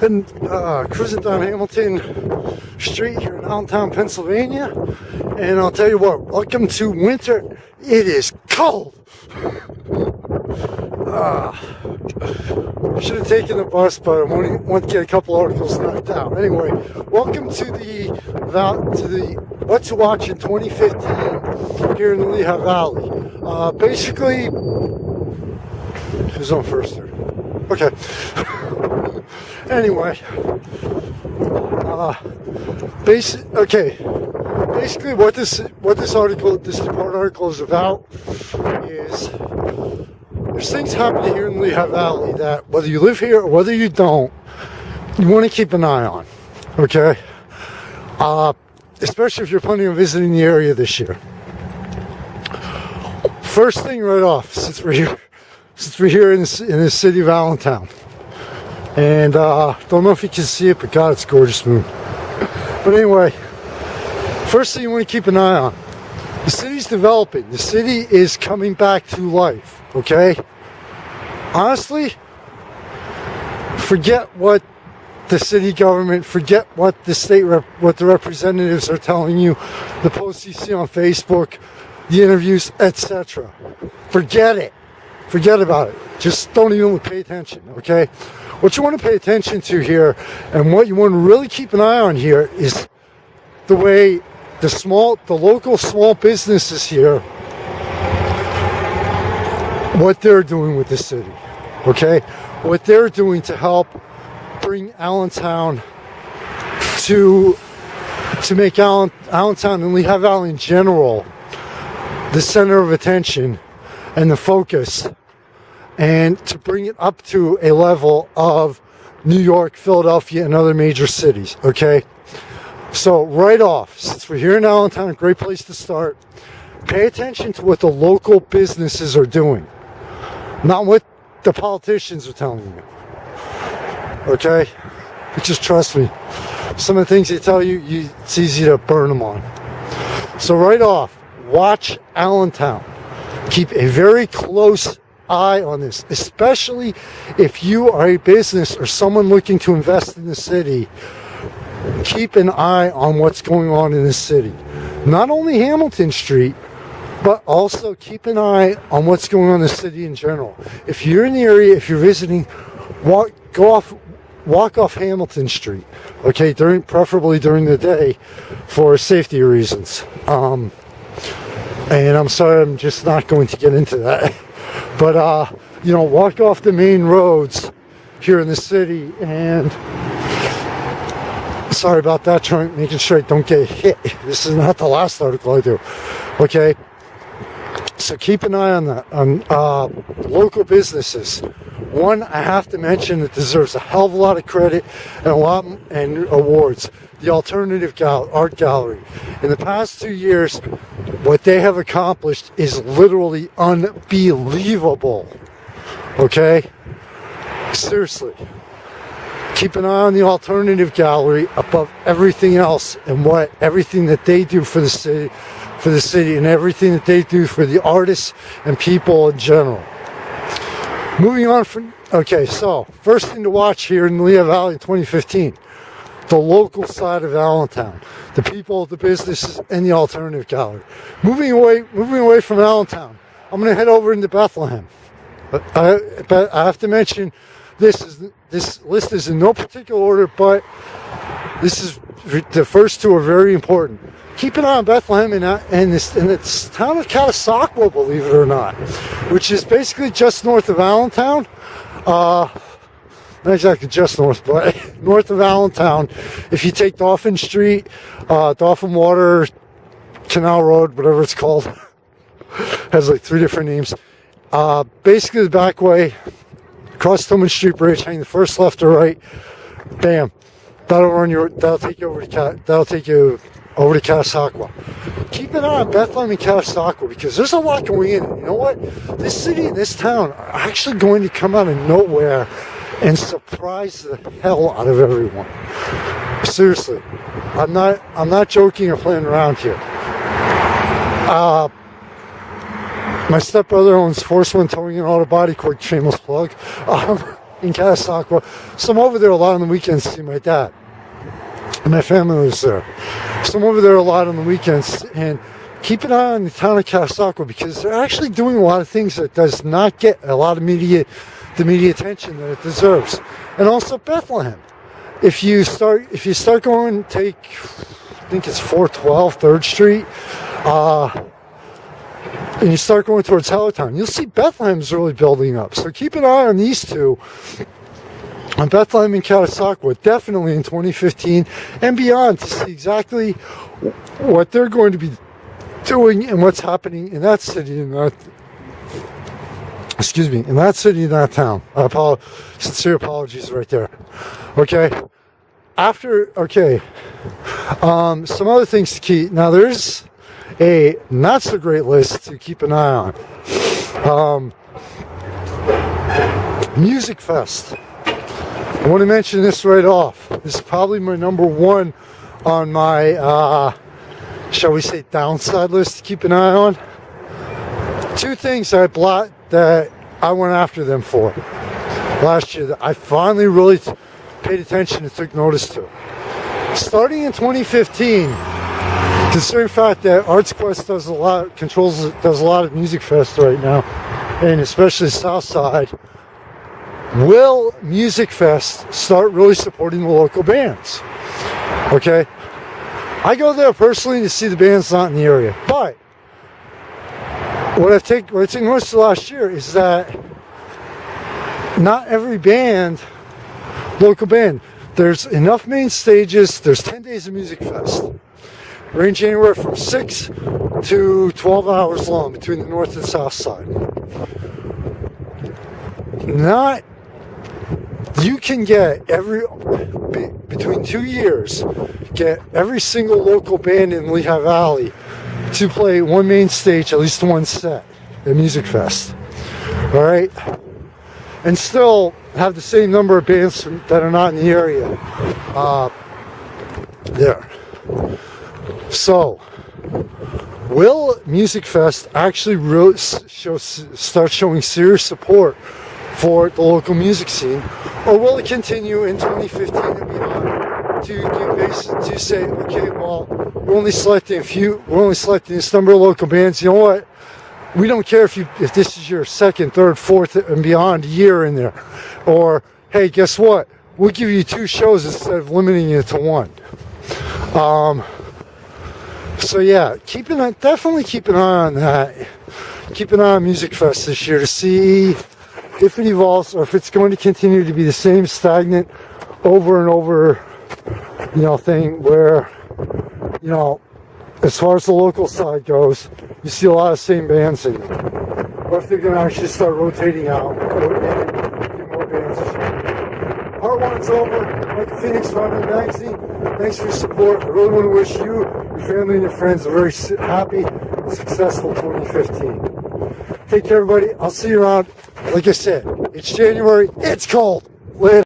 Been cruising down Hamilton Street here in Allentown, Pennsylvania, and I'll tell you what, welcome to winter. It is cold. Should have taken the bus, but I want to get a couple articles knocked out. Anyway, welcome to the What to Watch in 2015 here in the Lehigh Valley. Basically, who's on first here? Okay. Anyway, basically what this part article is about is there's things happening here in the Lehigh Valley that whether you live here or whether you don't, you want to keep an eye on. Okay, especially if you're planning on visiting the area this year. First thing right off, since we're here in the city of Allentown. And don't know if you can see it, but God, it's a gorgeous moon. But anyway, first thing you want to keep an eye on. The city's developing. The city is coming back to life, okay? Honestly, forget what the city government, forget what the what the representatives are telling you, the posts you see on Facebook, the interviews, etc. Forget it. Forget about it. Just don't even pay attention, okay? What you want to pay attention to here and what you want to really keep an eye on here is the way the local small businesses here, what they're doing with the city, okay? What they're doing to help bring Allentown to make Allentown and Lehigh Valley in general the center of attention and the focus, and to bring it up to a level of New York, Philadelphia, and other major cities, okay? So right off, since we're here in Allentown, a great place to start, pay attention to what the local businesses are doing, not what the politicians are telling you, okay? But just trust me, some of the things they tell you, it's easy to burn them on. So right off, watch Allentown. Keep a very close eye on this, especially if you are a business or someone looking to invest in the city. Keep an eye on what's going on in the city. Not only Hamilton Street, but also keep an eye on what's going on in the city in general. If you're in the area, if you're visiting, walk off Hamilton Street, okay, preferably during the day for safety reasons. And I'm sorry, I'm just not going to get into that. But, walk off the main roads here in the city, and sorry about that, making sure I don't get hit. This is not the last article I do, okay? So keep an eye on that, on local businesses. One, I have to mention that deserves a hell of a lot of credit and awards. The Alternative Art Gallery. In the past 2 years, what they have accomplished is literally unbelievable. Okay? Seriously. Keep an eye on the Alternative Gallery above everything else, and everything that they do for the city and everything that they do for the artists and people in general. Moving on so first thing to watch here in the Lehigh Valley in 2015. The local side of Allentown, the people, the businesses, and the Alternative Gallery. Moving away from Allentown, I'm going to head over into Bethlehem. But I have to mention, this list is in no particular order, but the first two are very important. Keep an eye on Bethlehem and this town of Catasauqua, believe it or not, which is basically just north of Allentown. Not exactly just north, but north of Allentown. If you take Dauphin Street, Dauphin Water, Canal Road, whatever it's called, has like 3 different names. Basically the back way, across Tillman Street Bridge, hang the first left or right, bam. That'll take you over to Catasauqua. Keep an eye on Bethlehem and Catasauqua, because there's a lot going in. You know what? This city and this town are actually going to come out of nowhere and surprise the hell out of everyone. Seriously, I'm not joking or playing around here. My stepbrother owns Force One Towing and Auto Body Corp, shameless plug. in Catasauqua. So I'm over there a lot on the weekends to see my dad. And my family lives there. So I'm over there a lot on the weekends, and keep an eye on the town of Catasauqua because they're actually doing a lot of things that does not get a lot of media attention that it deserves. And also Bethlehem. If you start going, take, I think it's 412 3rd Street, and you start going towards Hellertown, you'll see Bethlehem's really building up. So keep an eye on these two, on Bethlehem and Catasauqua, definitely in 2015 and beyond, to see exactly what they're going to be doing and what's happening in that city and that, in that city and that town. Sincere apologies right there. Okay. Some other things to keep. Now there's a not so great list to keep an eye on. Music Fest. I want to mention this right off. This is probably my number one on my, shall we say, downside list to keep an eye on. Two things that I went after them for last year that I finally really paid attention and took notice to. Starting in 2015, considering the fact that ArtsQuest does a lot of Music Fest right now, and especially the South Side, will Music Fest start really supporting the local bands? Okay, I go there personally to see the bands not in the area, but what I take notice of last year is that not every band, local band, there's enough main stages, there's 10 days of Music Fest, range anywhere from 6 to 12 hours long between the north and south side. You can get between 2 years, get every single local band in Lehigh Valley to play one main stage, at least one set at Music Fest. All right? And still have the same number of bands that are not in the area there. So, will Music Fest actually really start showing serious support for the local music scene, or will it continue in 2015 and beyond to say, okay, well, we're only selecting this number of local bands. You know what? We don't care if this is your second, third, fourth, and beyond year in there, or hey, guess what? We'll give you 2 shows instead of limiting it to 1. So yeah, definitely keep an eye on that. Keep an eye on Music Fest this year to see if it evolves or if it's going to continue to be the same stagnant over and over, thing where, as far as the local side goes, you see a lot of same bands in it. Or if they're going to actually start rotating out and get more bands to show. Part 1's over. Like the Phoenix Foundry Magazine, thanks for your support. I really want to wish you, your family, and your friends a very happy and successful 2015. Take care, everybody. I'll see you around. Like I said, it's January. It's cold.